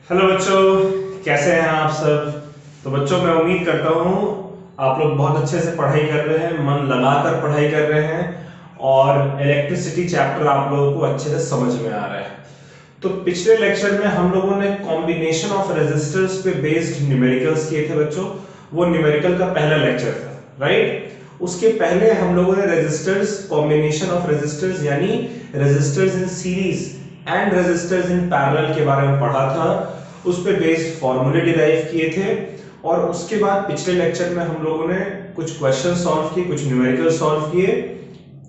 Hello बच्चों, कैसे हैं आप सब। तो बच्चों, मैं उम्मीद करता हूँ आप लोग बहुत अच्छे से पढ़ाई कर रहे हैं, मन लगाकर पढ़ाई कर रहे हैं और इलेक्ट्रिसिटी चैप्टर आप लोगों को अच्छे से समझ में आ रहा है। तो पिछले लेक्चर में हम लोगों ने कॉम्बिनेशन ऑफ रेजिस्टर्स पे बेस्ड न्यूमेरिकल्स किए थे बच्चों। वो न्यूमेरिकल का पहला लेक्चर था, राइट। उसके पहले हम लोगों ने रेजिस्टर्स, कॉम्बिनेशन ऑफ रेजिस्टर्स यानी resistors in series and resistors in parallel के बारे में पढ़ा था। उस पे बेस्ड फॉर्मूले डिराइव किए थे और उसके बाद पिछले लेक्चर में हम लोगों ने कुछ क्वेश्चन सॉल्व किए, कुछ न्यूमेरिकल सॉल्व किए।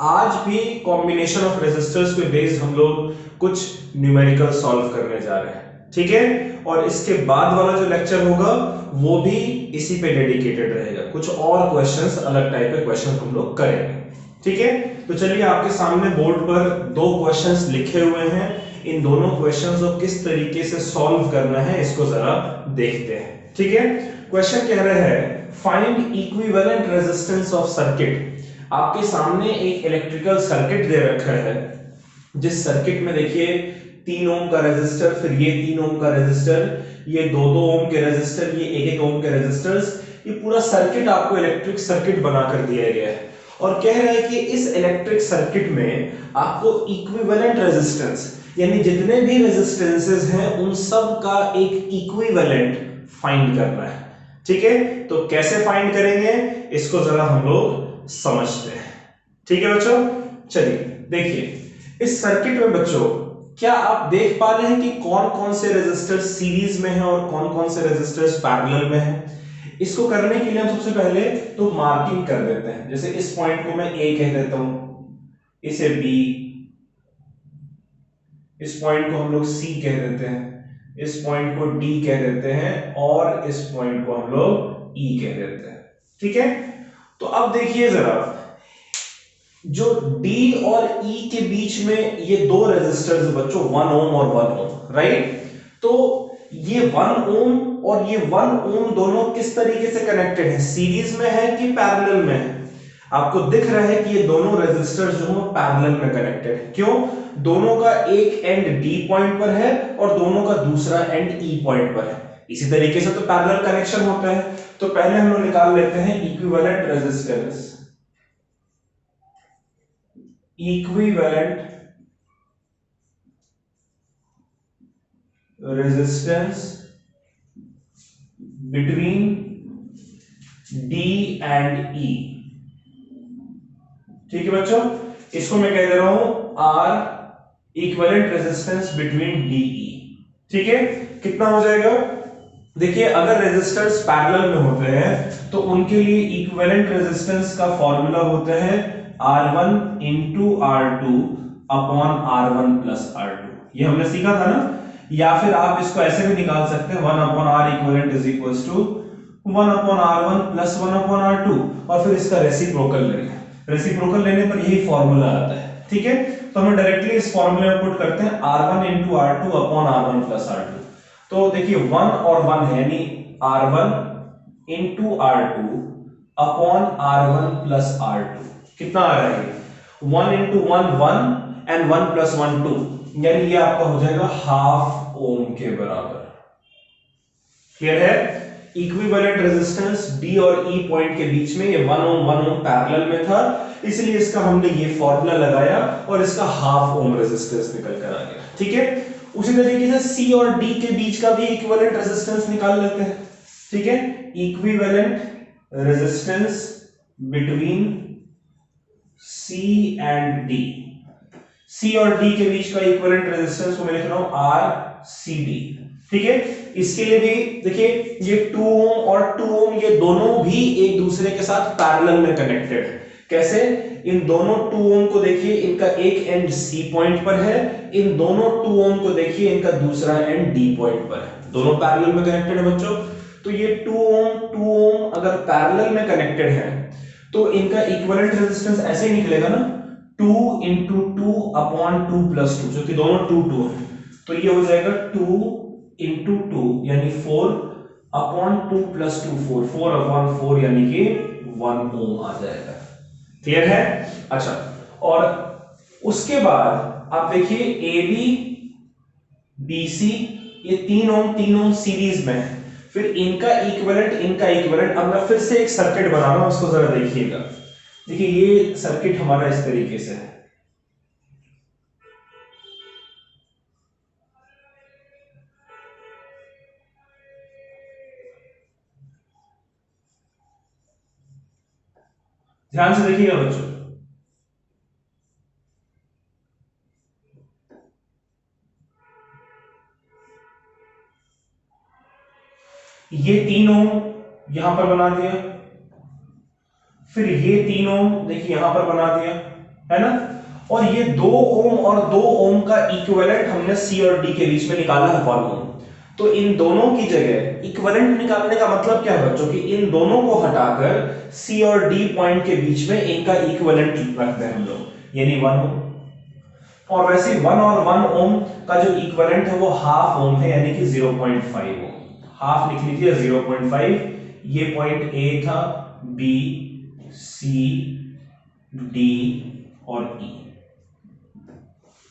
आज भी कॉम्बिनेशन ऑफ रेजिस्टर्स पे बेस्ड हम लोग कुछ न्यूमेरिकल सॉल्व करने जा रहे हैं, ठीक है। और इसके बाद वाला जो लेक्चर होगा वो भी इसी पे डेडिकेटेड रहेगा। कुछ और क्वेश्चंस, अलग टाइप के क्वेश्चंस हम लोग करेंगे, ठीक है। तो चलिए, आपके सामने बोर्ड पर दो क्वेश्चंस लिखे हुए हैं। इन दोनों क्वेश्चंस को किस तरीके से सॉल्व करना है इसको जरा देखते हैं, ठीक है। क्वेश्चन कह रहा है find equivalent resistance of circuit. आपके सामने एक इलेक्ट्रिकल सर्किट दे रखा है, जिस सर्किट में देखिए 3 ओम का रेजिस्टर, फिर ये 3 ओम का रेजिस्टर, ये 2-2 ओम के रेजिस्टर, ये 1-1 ओम के रेजिस्टर्स, ये पूरा सर्किट आपको इलेक्ट्रिक सर्किट बनाकर दिया गया है। और कह रहा है कि इस इलेक्ट्रिक सर्किट में आपको इक्विवेलेंट रेजिस्टेंस यानी जितने भी रेजिस्टेंसेस हैं उन सब का एक इक्विवेलेंट फाइंड करना है, ठीक है। तो कैसे फाइंड करेंगे इसको जरा हम लोग समझते हैं, ठीक है बच्चों। चलिए देखिए इस सर्किट में बच्चों, क्या आप देख पा रहे हैं कि कौन कौन से रेजिस्टर्स सीरीज में हैं और कौन कौन से रेजिस्टर्स पैरेलल में हैं। इसको करने के लिए हम सबसे पहले तो मार्किंग कर देते हैं। जैसे इस पॉइंट को मैं ए कह देता हूं, इसे बी, इस पॉइंट को हम लोग सी कह देते हैं, इस पॉइंट को डी कह देते हैं और इस पॉइंट को हम लोग ई कह देते हैं, ठीक है। तो अब देखिए जरा, जो D और E के बीच में ये दो रेजिस्टर्स बच्चों 1 ओम और 1 ओम, राइट। तो ये 1 ओम और ये 1 ओम दोनों किस तरीके से कनेक्टेड है, सीरीज में है कि पैरेलल में है। आपको दिख रहा है कि ये दोनों रेजिस्टर्स जो हैं पैरेलल में कनेक्टेड है। क्यों? दोनों का एक एंड D पॉइंट पर है और दोनों का दूसरा एंड E पॉइंट पर है। इसी तरीके से तो पैरेलल कनेक्शन होता है। तो पहले हम लोग निकाल लेते हैं equivalent resistance, equivalent resistance between D and E, ठीक है बच्चों। इसको मैं कह दे रहा हूं R equivalent resistance between DE, ठीक है। कितना हो जाएगा? देखिए अगर रेजिस्टर्स पैरेलल में होते हैं तो उनके लिए इक्विवेलेंट रेजिस्टेंस का फॉर्मूला होता है R1 into R2 upon R1 plus R2। ये हमने सीखा था ना। या फिर आप इसको ऐसे भी निकाल सकते हैं 1 upon R equivalent is equals to 1 upon R1 plus 1 upon R2 और फिर इसका रेसिप्रोकल लेंगे। रेसिप्रोकल लेने पर यही फॉर्मूला आता है, ठीक है। तो हम डायरेक्टली इस फॉर्मूले में पुट करते हैं R1 into R2 upon R1 plus R2। तो देखिए 1 और 1 है यानी R1 into R2 upon R1 plus R2। कितना आ रहा है? 1 into 1 1 एंड 1 प्लस 1 2, यानी ये आपका हो जाएगा हाफ ओम के बराबर। क्लियर है? इक्विवेलेंट रेजिस्टेंस D और E पॉइंट के बीच में ये 1 ओम पैरेलल में था, इसलिए इसका हमने ये फॉर्मूला लगाया और इसका हाफ ओम रेजिस्टेंस निकल कर आ गया, ठीक है। उसी तरीके से C और D के बीच का भी इक्विवेलेंट रेजिस्टेंस निकाल लेते हैं, ठीक है। Equivalent resistance between C and D, C और D के बीच का इक्विवेलेंट रेजिस्टेंस को मैं लिख रहा हूं RCD, ठीक है। इसके लिए भी देखिए ये 2 ओम और 2 ओम ये दोनों भी एक दूसरे के साथ पैरेलल में कनेक्टेड है। कैसे? इन दोनों 2 ओम को देखिए, इनका एक एंड C पॉइंट पर है, इन दोनों 2 ओम को देखिए, इनका दूसरा एंड D पॉइंट पर है। दोनों पैरेलल में कनेक्टेड है बच्चों। तो ये 2 ओम अगर पैरेलल में कनेक्टेड है तो इनका इक्विवेलेंट रेजिस्टेंस ऐसे ही निकलेगा ना, 2 into 2 अपॉन 2 प्लस 2, जो कि दोनों 2 2 है। तो ये हो जाएगा 2 into 2 यानी 4 अपॉन 2 प्लस 2 4, 4 अपॉन 4 यानी कि 1 ओम आ जाएगा। क्लियर है? अच्छा, और उसके बाद आप देखिए AB BC ये 3 ओम सीरीज में है, फिर इनका इक्विवेलेंट। अब मैं फिर से एक सर्किट बना रहा हूं, उसको जरा देखिएगा। देखिए ये सर्किट हमारा इस तरीके से है। ध्यान से देखिएगा बच्चों, ये 3 ओम यहां पर बना दिया, फिर ये 3 ओम देखिए यहां पर बना दिया, है ना। और ये 2 ओम और 2 ओम का इक्विवेलेंट हमने सी और डी के बीच में निकाला है 1 ओम। तो इन दोनों की जगह इक्विवेलेंट निकालने का मतलब क्या है बच्चों, कि इन दोनों को हटाकर सी और डी पॉइंट के बीच में इनका इक्विवेलेंट रखते हैं हम लोग, यानी 1 ओम। और वैसे 1 और 1 ओम का जो इक्विवेलेंट है वो हाफ ओम है, यानी कि 0.5 ओम। हाफ लिख लीजिए 0.5। ये पॉइंट ए था, बी, सी, डी और ई,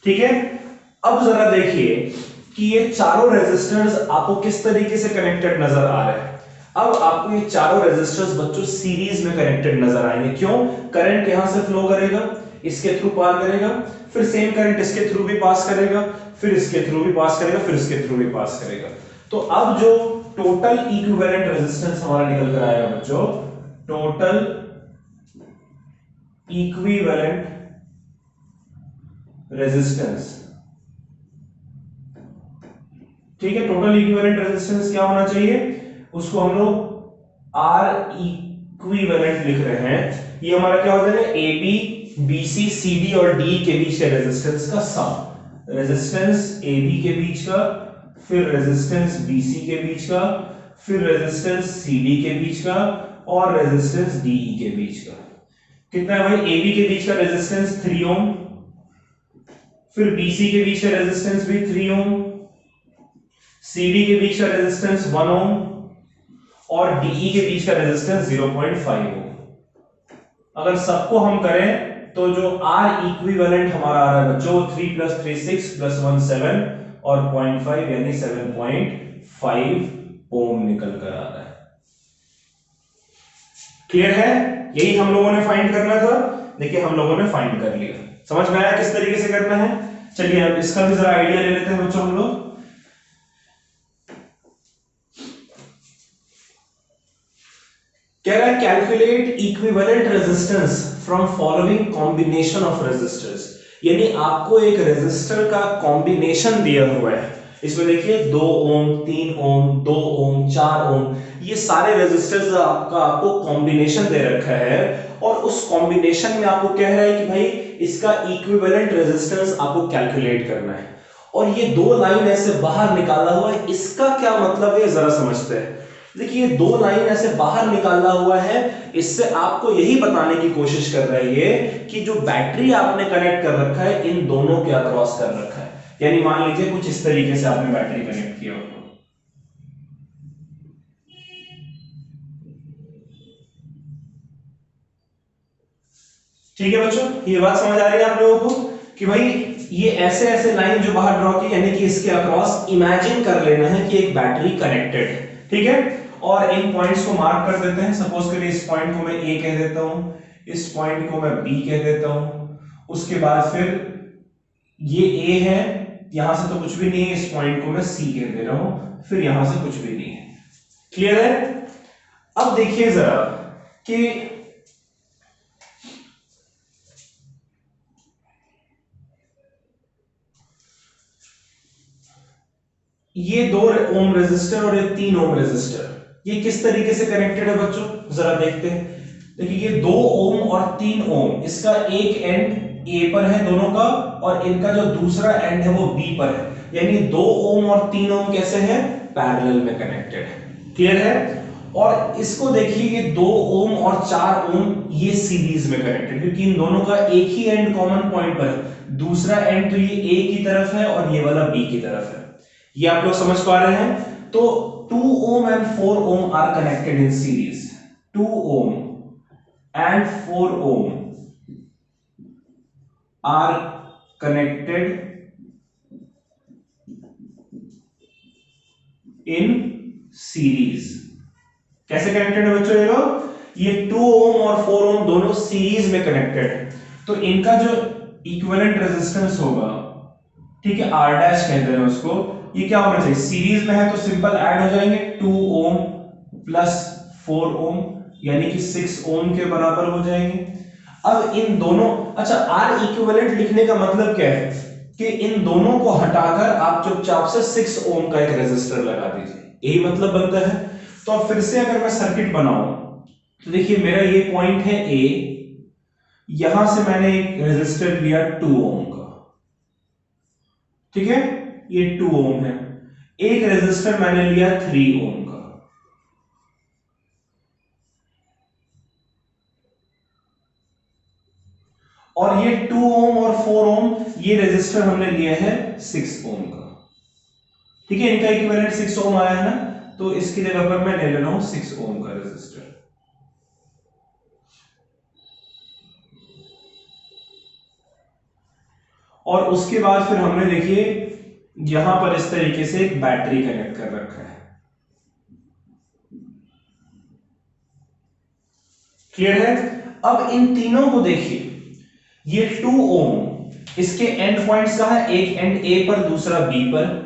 ठीक है। अब जरा देखिए कि ये चारों रेजिस्टर्स आपको किस तरीके से कनेक्टेड नजर आ रहे हैं। अब आपको ये चारों रेजिस्टर्स बच्चों सीरीज में कनेक्टेड नजर आएंगे। क्यों? करंट यहां से फ्लो करेगा, इसके थ्रू पार करेगा, फिर सेम करंट इसके थ्रू भी पास करेगा, फिर इसके थ्रू भी पास करेगा, फिर इसके थ्रू भी पास करेगा। तो अब जो टोटल इक्विवेलेंट रेजिस्टेंस हमारा निकल कर आएगा बच्चों, टोटल इक्विवेलेंट रेजिस्टेंस, ठीक है। टोटल इक्विवेलेंट रेजिस्टेंस क्या होना चाहिए, उसको हम लोग आर इक्विवेलेंट लिख रहे हैं। ये हमारा क्या हो जाएगा, A B, B C, C D और डी के बीच के रेजिस्टेंस का सम। रेजिस्टेंस ए बी के बीच का, फिर रेजिस्टेंस बी सी के बीच का, फिर रेजिस्टेंस सी डी के बीच का, और रेजिस्टेंस डी ई के बीच का। कितना है भाई, ए बी के बीच का रेजिस्टेंस 3 ओम, फिर बी सी के बीच का रेजिस्टेंस भी 3 ओम, CD के बीच का रेजिस्टेंस 1 ओम, और DE के बीच का रेजिस्टेंस 0.5 ओम। अगर सबको हम करें तो जो R इक्विवेलेंट हमारा आ रहा है बच्चों, 3 + 3 6 + 1 7 और 0.5 यानी 7.5 ओम निकल कर आ रहा है। क्लियर है? यही हम लोगों ने फाइंड करना था। देखिए हम लोगों ने फाइंड कर लिया। समझ में आया किस तरीके से करना है? चलिए अब इसका भी जरा आइडिया ले लेते हैं बच्चों हम लोग। कह रहा है calculate equivalent resistance from following combination of resistors, यानी आपको एक रेजिस्टर का कॉम्बिनेशन दिया हुआ है। इसमें देखिए 2 ओम, 3 ओम, 2 ओम, 4 ओम, ये सारे रेजिस्टर्स आपको कॉम्बिनेशन दे रखा है, और उस कॉम्बिनेशन में आपको कह रहा है कि भाई इसका इक्विवेलेंट रेजिस्टेंस आपको कैलकुलेट करना है। और ये 2 लाइन ऐसे बाहर निकाला हुआ है, इसका क्या मतलब है जरा समझते हैं। देखिए 2 लाइन ऐसे बाहर निकाला हुआ है, इससे आपको यही बताने की कोशिश कर रही है कि जो बैटरी आपने कनेक्ट कर रखा है इन दोनों के अक्रॉस कर रखा है। यानी मान लीजिए कुछ इस तरीके से आपने बैटरी कनेक्ट किया हो, ठीक है बच्चों। ये बात समझ आ रही है आप लोगों को कि भाई ये ऐसे ऐसे लाइन जो बाहर ड्रॉ की, यानी कि इसके अक्रॉस इमेजिन कर लेना है कि एक बैटरी कनेक्टेड है, ठीक है। और इन पॉइंट्स को मार्क कर देते हैं। सपोज करिए इस पॉइंट को मैं ए कह देता हूं, इस पॉइंट को मैं बी कह देता हूं, उसके बाद फिर ये ए है, यहां से तो कुछ भी नहीं है, इस पॉइंट को मैं सी कह दे रहा हूं, फिर यहां से कुछ भी नहीं है। क्लियर है? अब देखिए जरा कि ये 2 ओम रेजिस्टर और ये 3 ओम रेजिस्टर ये किस तरीके से कनेक्टेड है बच्चों, जरा देखते हैं। देखिए ये 2 ओम और 3 ओम, इसका एक एंड ए पर है दोनों का, और इनका जो दूसरा एंड है वो बी पर है, यानी 2 ओम और 3 ओम कैसे है, पैरेलल में कनेक्टेड है। क्लियर है? और इसको देखिए ये 2 ओम और 4 ओम ये सीरीज में कनेक्टेड, क्योंकि इन दोनों का एक ही एंड कॉमन पॉइंट पर है। दूसरा एंड तो ये ए की तरफ है और ये वाला बी की तरफ है। ये आप लोग समझ पा रहे हैं? तो 2 ohm and 4 ohm are connected in series. 2 ohm and 4 ohm are connected in series. कैसे कनेक्टेड है बच्चों ये लोग? ये 2 ओम और 4 ओम दोनों सीरीज में कनेक्टेड है, तो इनका जो इक्विवेलेंट रेजिस्टेंस होगा, ठीक है, R डैश कहते हैं उसको, ये क्या होना चाहिए? सीरीज में है तो सिंपल ऐड हो जाएंगे, 2 ओम प्लस 4 ओम यानी कि 6 ओम के बराबर हो जाएंगे। अब इन दोनों, अच्छा, R इक्विवेलेंट लिखने का मतलब क्या है कि इन दोनों को हटाकर आप चुपचाप से 6 ओम का एक रेजिस्टर लगा दीजिए, यही मतलब बनता है। तो अब फिर से अगर मैं सर्किट बनाऊं तो देखिए मेरा ये पॉइंट है A, यहां से मैंने एक रेजिस्टर लिया 2 ओम का, ठीक है, ये 2 ओम है। एक रेजिस्टर मैंने लिया 3 ओम का, और ये 2 ओम और 4 ओम ये रेजिस्टर हमने लिया है 6 ओम का, ठीक है, इनका इक्विवेलेंट 6 ओम आया है ना, तो इसकी जगह पर मैं ले ले रहा हूं 6 ओम का रेजिस्टर। और उसके बाद फिर हमने देखिए यहां पर इस तरीके से एक बैटरी कनेक्ट कर रखा है, क्लियर है? अब इन तीनों को देखिए, ये 2 ओम इसके एंड पॉइंट्स कहां है? एक एंड A पर, दूसरा B पर।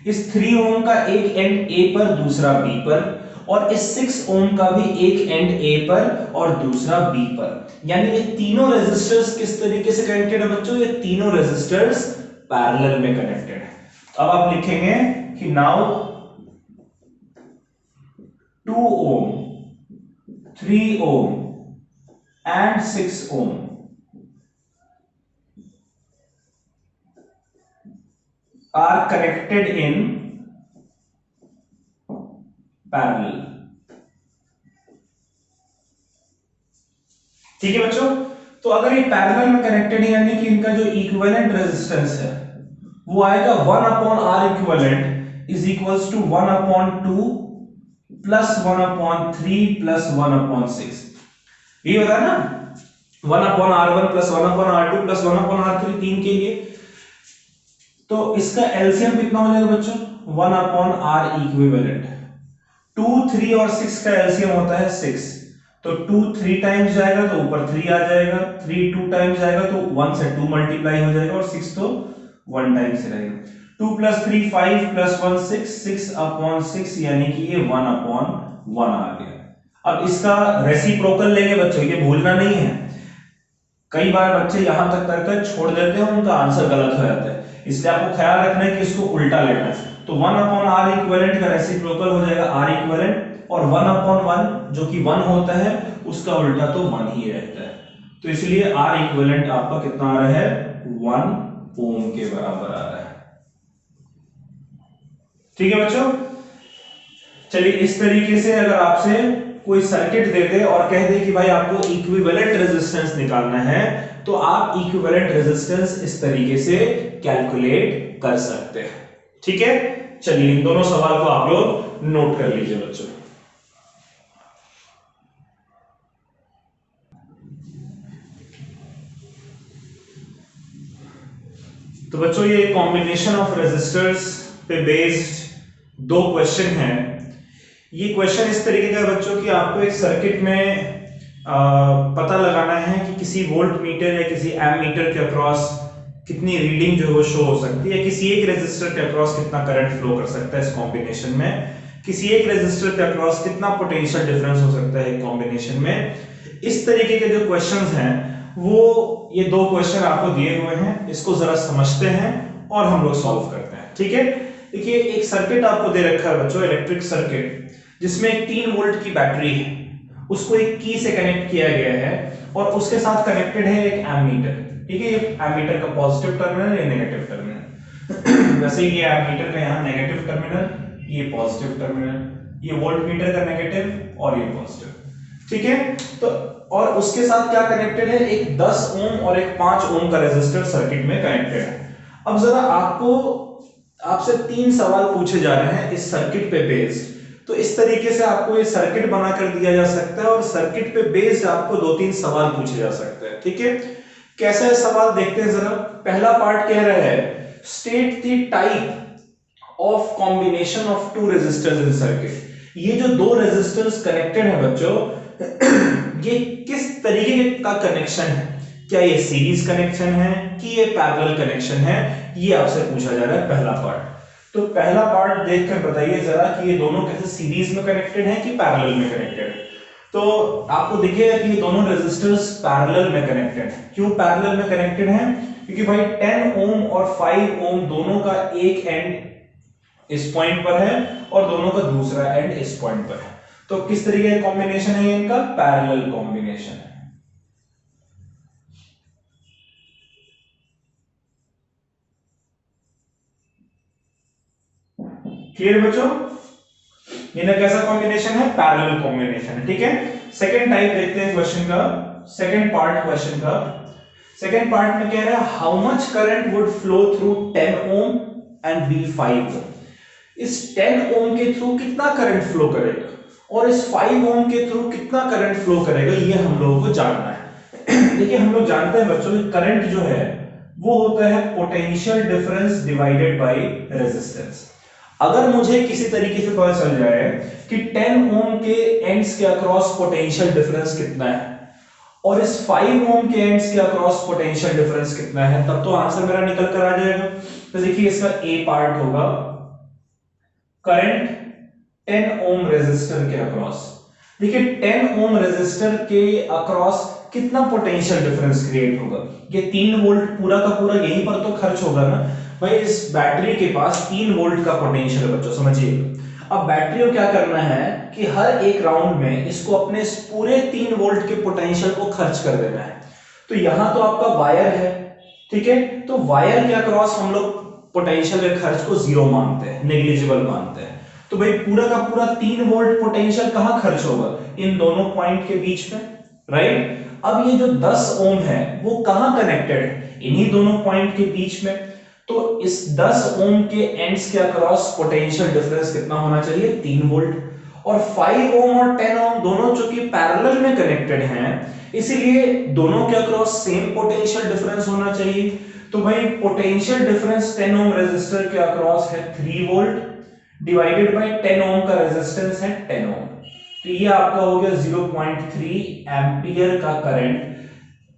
इस 3 ओम का एक एंड A पर, दूसरा B पर, और इस 6 ओम का भी एक एंड A पर और दूसरा B पर। यानी ये तीनों रेजिस्टर्स किस तरीके से कनेक्टेड है बच्चों? ये तीनों रेजिस्टर्स पैरेलल में कनेक्टेड है। अब आप लिखेंगे कि now 2 ohm, 3 ohm and 6 ohm are connected in parallel। ठीक है बच्चों, तो अगर ये पैरेलल में कनेक्टेड है यानी कि इनका जो इक्विवेलेंट रेजिस्टेंस है वो आएगा 1 upon R equivalent is equals to 1 upon 2 plus 1 upon 3 plus 1 upon 6। ये होता है ना, 1 upon R1 plus 1 upon R2 plus 1 upon R3, 3 के लिए। तो इसका एलसीएम कितना हो जाएगा बच्चों? 1 अपॉन R इक्विवेलेंट। 2, 3 और 6 का एलसीएम होता है 6, तो 2 3 टाइम्स जाएगा तो ऊपर 3 आ जाएगा, 3 2 टाइम्स जाएगा तो 1 से 2 मल्टीप्लाई हो जाएगा, और 6 तो 1 टाइम्स से रहेगा। 2 प्लस 3 5 प्लस 1 6, 6 अपॉन 6 यानी कि ये 1 अपॉन 1 आ गया। अब इसका रेसिप्रोकल लेंगे बच्चों, ये भूलना नहीं है। कई बार बच्चे यहां तक करके छोड़ देते हैं, उनका आंसर गलत हो जाता है, इसलिए आपको ख्याल रखना है कि इसको उल्टा लेना है। तो 1 अपॉन R इक्विवेलेंट का रेसिप्रोकल हो जाएगा R इक्विवेलेंट, और 1 अपॉन 1 जो कि 1 होता है उसका उल्टा तो 1 ही रहता है, तो इसलिए R इक्विवेलेंट आपका कितना आ रहा है? 1 ओम के बराबर आ रहा है। ठीक है बच्चों, चलिए इस तरीके से अगर आपसे कोई सर्किट दे दे और कह दे कि भाई आपको इक्विवेलेंट रेजिस्टेंस निकालना है, तो आप इक्विवेलेंट रेजिस्टेंस इस तरीके से कैलकुलेट कर सकते हैं। ठीक है, चलिए इन दोनों सवाल को आप लोग नोट कर लीजिए बच्चों। तो बच्चों ये कॉम्बिनेशन ऑफ रेजिस्टर्स पे बेस्ड 2 क्वेश्चन हैं। ये क्वेश्चन इस तरीके का है बच्चों कि आपको एक सर्किट में पता लगाना है कि किसी वोल्ट मीटर या किसी एम मीटर के अक्रॉस कितनी रीडिंग जो है वो शो हो सकती है, किसी एक रेजिस्टर के अक्रॉस कितना करंट फ्लो कर सकता है इस कॉम्बिनेशन में, किसी एक रेजिस्टर के अक्रॉस कितना पोटेंशियल डिफरेंस हो सकता है कॉम्बिनेशन में। इस तरीके के जो क्वेश्चंस हैं वो ये 2 क्वेश्चन आपको दिए हुए हैं, इसको जरा समझते हैं और हम लोग सॉल्व करते हैं। ठीक है, देखिए एक सर्किट आपको दे रखा है बच्चों, इलेक्ट्रिक सर्किट, जिसमें एक 3 वोल्ट की बैटरी है, उसको एक की से कनेक्ट किया गया है और उसके साथ कनेक्टेड है एक एमीटर। ठीक है, ये एमीटर का पॉजिटिव टर्मिनल, ये नेगेटिव टर्मिनल। वैसे ये एमीटर का यहाँ नेगेटिव टर्मिनल, ये पॉजिटिव टर्मिनल, ये वोल्ट मीटर का नेगेटिव और ये पॉजिटिव। ठीक है, तो और उसके साथ क्या कनेक्टेड है? एक 10 ओम और एक 5 ओम का रेजिस्टर सर्किट में कनेक्टेड है। अब जरा आपसे 3 सवाल पूछे जा रहे हैं इस सर्किट पे बेस्ड, तो इस तरीके से आपको ये सर्किट बनाकर दिया जा सकता है और सर्किट पे बेस्ड आपको 2-3 सवाल पूछे जा सकते हैं। ठीक है, कैसे सवाल देखते हैं जरा। पहला पार्ट कह रहा है state the type of combination of two resistors in circuit. ये जो दो रेजिस्टर्स कनेक्टेड है बच्चों, ये किस तरीके का कनेक्शन है? क्या ये सीरीज कनेक्शन है कि ये पैरेलल कनेक्शन है? ये आपसे पूछा जा रहा है पहला पार्ट। तो पहला पार्ट देखकर बताइए जरा कि ये दोनों कैसे सीरीज में कनेक्टेड है कि पैरेलल में कनेक्टेड है। तो आपको दिखेगा कि ये दोनों रेजिस्टर्स पैरेलल में कनेक्टेड है। क्यों पैरेलल में कनेक्टेड है? क्योंकि भाई 10 ओम और 5 ओम दोनों का एक एंड इस पॉइंट पर है और दोनों का दूसरा एंड इस पॉइंट पर है। तो किस तरीके का कॉम्बिनेशन है इनका? पैरेलल कॉम्बिनेशन है। क्लियर बच्चों? इनका कैसा कॉम्बिनेशन है? पैरेलल कॉम्बिनेशन है। ठीक है, सेकंड टाइप देखते हैं क्वेश्चन का, सेकंड पार्ट क्वेश्चन का। सेकंड पार्ट में कह रहा है how much current would flow through 10 ohm and B 5 ohm. इस 10 ओम के थ्रू कितना करंट फ्लो करेगा और इस 5 ओम के थ्रू कितना करंट फ्लो करेगा, ये हम लोगों को जानना है। देखिए हम लोग जानते हैं बच्चों कि करंट जो है वो होता है potential difference divided by resistance. अगर मुझे किसी तरीके से पता चल जाए कि 10 ओम के एंड्स के अक्रॉस पोटेंशियल डिफरेंस कितना है और इस 5 ओम के एंड्स के अक्रॉस पोटेंशियल डिफरेंस कितना है, तब तो आंसर मेरा निकल कर आ जाएगा। तो देखिए इसका ए पार्ट होगा करंट 10 ओम रेजिस्टर के अक्रॉस। देखिए 10 ओम रेजिस्टर के अक्रॉस कितना पोटेंशियल डिफरेंस क्रिएट होगा? ये 3 वोल्ट पूरा का पूरा यहीं पर तो खर्च होगा ना भाई। इस बैटरी के पास 3 वोल्ट का पोटेंशियल है बच्चों, समझिए। अब बैटरी को क्या करना है कि हर एक राउंड में इसको अपने इस पूरे 3 वोल्ट के पोटेंशियल को खर्च कर देना है। तो यहां तो आपका वायर है, ठीक है, तो वायर के अक्रॉस हम लोग पोटेंशियल के खर्च को जीरो मानते हैं, नेग्लिजिबल मानते हैं। तो भाई पूरा का पूरा 3 वोल्ट पोटेंशियल कहां खर्च होगा? इन दोनों पॉइंट के बीच में, राइट। अब ये जो 10 ओम है वो कहां कनेक्टेड है? इन्हीं दोनों पॉइंट के बीच में। तो इस 10 ओम के एंड्स के अक्रॉस पोटेंशियल डिफरेंस कितना होना चाहिए? 3 वोल्ट। और 5 ओम और 10 ओम दोनों चूंकि पैरेलल में कनेक्टेड हैं, इसीलिए दोनों के अक्रॉस सेम पोटेंशियल डिफरेंस होना चाहिए। तो भाई पोटेंशियल डिफरेंस 10 ओम रेजिस्टर के अक्रॉस है 3 वोल्ट डिवाइडेड बाय 10 ओम का रेजिस्टेंस है 10 ओम। तो ये आपका हो गया 0.3 एंपियर का करंट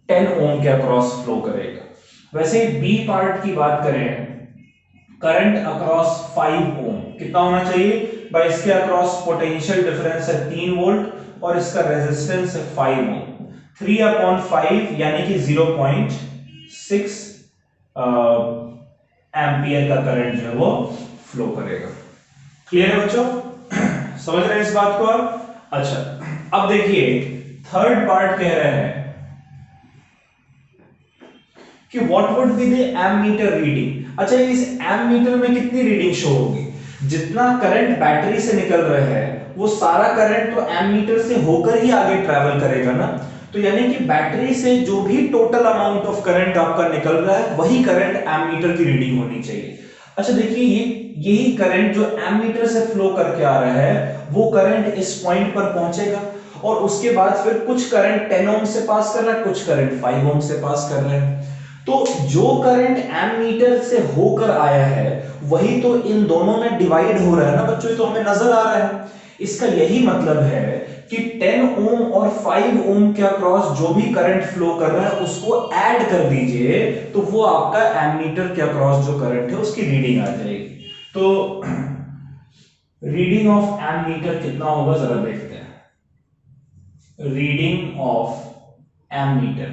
10 ओम के अक्रॉस फ्लो करेगा। वैसे बी पार्ट की बात करें, करंट अक्रॉस 5 ओम कितना होना चाहिए? भाई इसके अक्रॉस पोटेंशियल डिफरेंस है 3 वोल्ट और इसका रेजिस्टेंस है 5 ओम। 3/5 यानी कि 0.6 एम्पियर का करंट जो है वो फ्लो करेगा। क्लियर है बच्चों? समझ रहे हैं इस बात को आप? अच्छा अब देखिए थर्ड पार्ट कह रहे हैं कि what would be the ammeter reading. अच्छा इस एमीटर में कितनी रीडिंग शो होगी? जितना करंट बैटरी से निकल रहा है वो सारा करंट तो एमीटर से होकर ही आगे ट्रैवल करेगा ना। तो यानी कि बैटरी से जो भी टोटल अमाउंट ऑफ करंट आपका निकल रहा है वही करंट एमीटर की रीडिंग होनी चाहिए। अच्छा देखिए यही करंट जो एमीटर से फ्लो करके आ रहा है वो करंट इस पॉइंट पर पहुंचेगा और उसके बाद फिर कुछ करंट 10 ओम से पास कर रहा है, कुछ करंट 5 ओम से पास कर रहा है। तो जो करंट एमीटर से होकर आया है वही तो इन दोनों में डिवाइड हो रहा है ना बच्चों, ये तो हमें नजर आ रहा है। इसका यही मतलब है कि 10 ओम और 5 ओम के अक्रॉस जो भी करंट फ्लो कर रहा है उसको ऐड कर दीजिए तो वो आपका एमीटर के अक्रॉस जो करंट है उसकी रीडिंग आ जाएगी। तो रीडिंग ऑफ एमीटर कितना होगा जरा देखते हैं। रीडिंग ऑफ एमीटर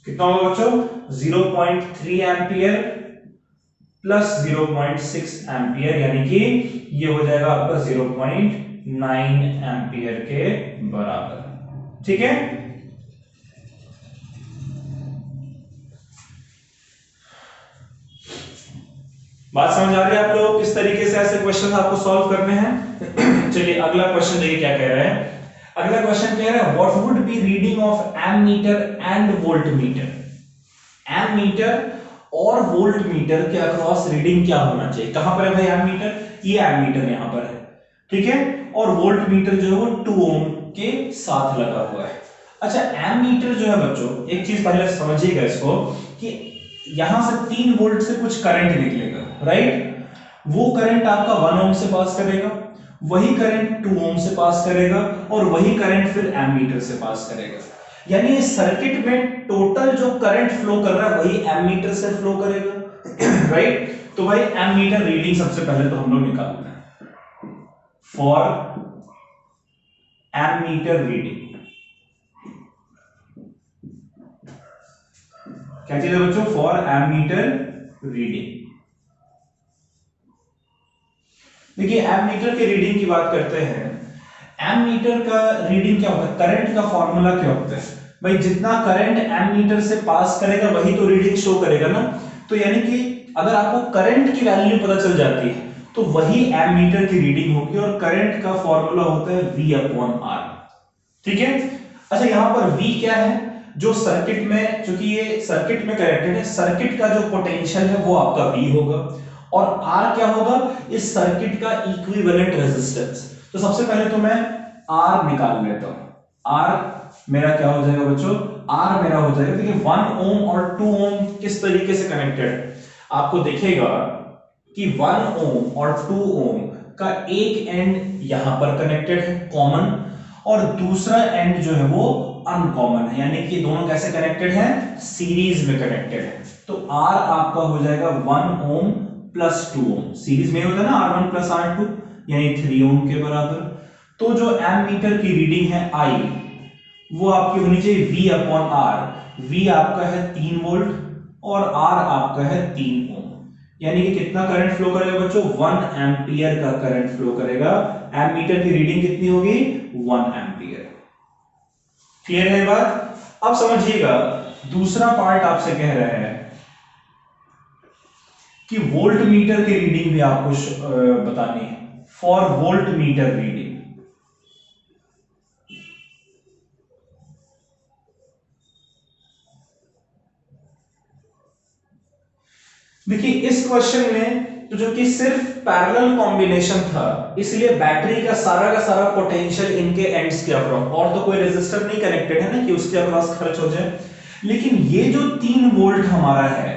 कितना होगा बच्चों? 0.3 एम्पियर प्लस 0.6 एम्पियर यानी कि ये हो जाएगा आपका 0.9 एम्पियर के बराबर। ठीक है, बात समझ आ रही है आप लोग किस तरीके से ऐसे क्वेश्चन आपको सॉल्व करने हैं? चलिए अगला क्वेश्चन देखिए क्या कह रहा है। अगला क्वेश्चन कह रहा है what would be reading of ammeter and voltmeter. Ammeter और वोल्टमीटर के अक्रॉस रीडिंग क्या होना चाहिए? कहां पर है भाई एमीटर? ये एमीटर यहां पर है, ठीक है, और वोल्टमीटर जो है वो 2 ओम के साथ लगा हुआ है। अच्छा एमीटर जो है बच्चों एक चीज पहले समझिएगा इसको कि यहां से 3 वोल्ट से कुछ करंट निकलेगा, राइट? वो करंट आपका 1 ओम से पास करेगा, वही करंट 2 ओम से पास करेगा, और वही करंट फिर एमीटर से पास करेगा। यानी इस सर्किट में टोटल जो करंट फ्लो कर रहा है वही एमीटर से फ्लो करेगा, राइट? तो भाई एमीटर रीडिंग सबसे पहले तो हम लोग निकालते हैं। फॉर एमीटर रीडिंग क्या चीज है बच्चों? For ammeter reading. देखिए एमीटर के रीडिंग की बात करते हैं। एमीटर का रीडिंग क्या होता है? करंट का फॉर्मूला क्या होता है भाई? जितना करंट एमीटर से पास करेगा वही तो रीडिंग शो करेगा ना। तो यानी कि अगर आपको करंट की वैल्यू पता चल जाती है तो वही एमीटर की रीडिंग होगी, और करंट का फॉर्मूला होता है V/R। ठीक है? अच्छा, यहां पर V क्या है? जो सर्किट में, चूंकि ये सर्किट में कनेक्टेड है, सर्किट का जो पोटेंशियल है वो आपका V होगा, और R क्या होगा? इस सर्किट का इक्विवेलेंट रेजिस्टेंस। तो सबसे पहले तो मैं R निकाल लेता हूं। R मेरा क्या हो जाएगा बच्चों? R मेरा हो जाएगा, देखिए 1 ओम और 2 ओम किस तरीके से कनेक्टेड है। आपको दिखेगा कि 1 ओम और 2 ओम का एक एंड यहां पर कनेक्टेड है कॉमन, और दूसरा एंड जो है वो अनकॉमन है, यानी कि दोनों कैसे कनेक्टेड हैं? सीरीज में कनेक्टेड है। तो R आपका हो जाएगा 1 ओम प्लस 2 ओम, सीरीज में होता है ना R1 प्लस R2, यानी 3 ओम के बराबर। तो जो एमीटर की रीडिंग है I, वो आपकी होनी चाहिए V/R। V आपका है 3 वोल्ट और R आपका है 3 ओम, यानी कि कितना करंट फ्लो करेगा बच्चों? 1 एम्पियर का करंट फ्लो करेगा। एमीटर की रीडिंग कितनी होगी? 1 एम्पियर। क्लियर है बात? अब समझिएगा, दूसरा पार्ट आपसे कह रहे हैं कि वोल्ट मीटर की रीडिंग भी आपको बतानी है। फॉर वोल्ट मीटर रीडिंग, देखिए इस क्वेश्चन में तो जो कि सिर्फ पैरेलल कॉम्बिनेशन था, इसलिए बैटरी का सारा पोटेंशियल इनके एंड्स के अक्रॉस, और तो कोई रेजिस्टर नहीं कनेक्टेड है ना कि उसके अक्रॉस खर्च हो जाए। लेकिन ये जो 3 वोल्ट हमारा है,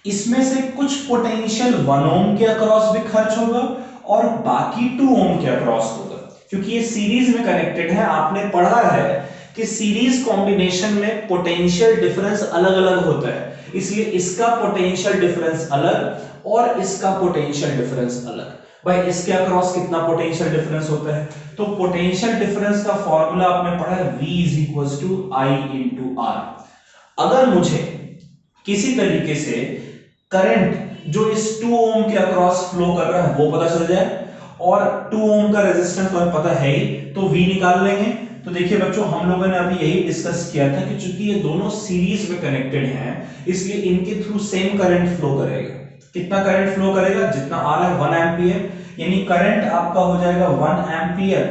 इसमें से कुछ पोटेंशियल 1 ओम के अक्रॉस भी खर्च होगा और बाकी 2 ओम के अक्रॉस होगा, क्योंकि ये सीरीज में कनेक्टेड है। आपने पढ़ा है कि सीरीज कॉम्बिनेशन में पोटेंशियल डिफरेंस अलग अलग होता है, इसलिए इसका पोटेंशियल डिफरेंस अलग और इसका पोटेंशियल डिफरेंस अलग। भाई इसके अक्रॉस कितना पोटेंशियल डिफरेंस होता है? तो पोटेंशियल डिफरेंस का फॉर्मूला आपने पढ़ा है V = I/R। अगर मुझे किसी तरीके से करंट जो इस 2 ओम के अक्रॉस फ्लो कर रहा है वो पता चल जाए, और 2 ओम का रेजिस्टेंस हमें पता है ही, तो V निकाल लेंगे। तो देखिए बच्चों, हम लोगों ने अभी यही डिस्कस किया था कि चूंकि ये दोनों सीरीज में कनेक्टेड हैं, इसलिए इनके थ्रू सेम करंट फ्लो करेगा। कितना करंट फ्लो करेगा? जितना आ रहा है 1 एम्पियर, यानी करंट आपका हो जाएगा 1 एम्पियर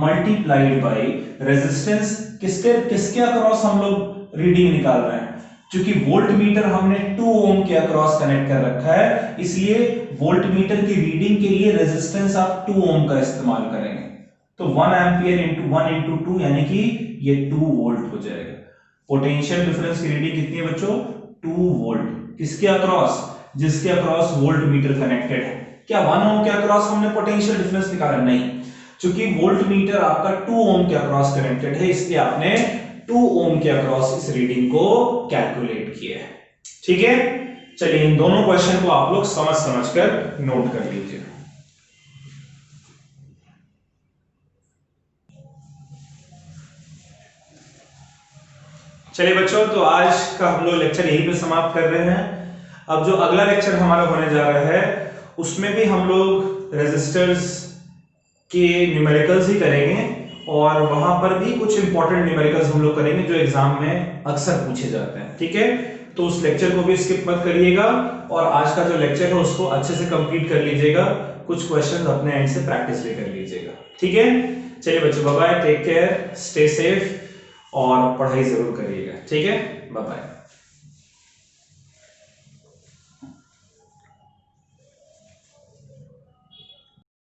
मल्टीप्लाइड बाय रेजिस्टेंस। किसके अक्रॉस हम लोग रीडिंग निकाल रहे हैं? क्योंकि वोल्ट मीटर हमने 2 ओम के अक्रॉस कनेक्ट कर रखा है, इसलिए वोल्ट मीटर की रीडिंग के लिए रेजिस्टेंस आप 2 ओम का इस्तेमाल करेंगे। तो 1 एम्पियर इंटू 1 इंटू 2, यानी कि ये 2 वोल्ट हो जाएगा। पोटेंशियल डिफरेंस की रीडिंग कितनी है बच्चों? 2 वोल्ट। किसके अक्रॉस? जिसके अक्रॉस वोल्ट मीटर कनेक्टेड है। क्या 1 ओम के अक्रॉस हमने पोटेंशियल डिफरेंस निकाला? नहीं, क्योंकि वोल्ट मीटर आपका 2 ओम के अक्रॉस कनेक्टेड है, इसलिए आपने 2 ओम के अक्रॉस इस रीडिंग को कैलकुलेट किया है। ठीक है, चलिए इन दोनों क्वेश्चन को आप लोग समझ कर नोट कर लीजिए। चलिए बच्चों, तो आज का हम लोग लेक्चर यहीं पे समाप्त कर रहे हैं। अब जो अगला लेक्चर हमारा होने जा रहा है उसमें भी हम लोग रेजिस्टर्स के न्यूमेरिकल्स ही करेंगे, और वहां पर भी कुछ इंपॉर्टेंट न्यूमेरिकल्स हम लोग करेंगे जो एग्जाम में अक्सर पूछे जाते हैं। ठीक है, तो उस लेक्चर को भी स्किप मत करिएगा, और आज का जो लेक्चर है उसको अच्छे से कंप्लीट कर लीजिएगा। कुछ क्वेश्चंस अपने एंड से प्रैक्टिस भी कर लीजिएगा। ठीक है, चलिए बच्चों, bye bye, take care, stay safe और पढ़ाई जरूर करिएगा। ठीक है, बाय बाय।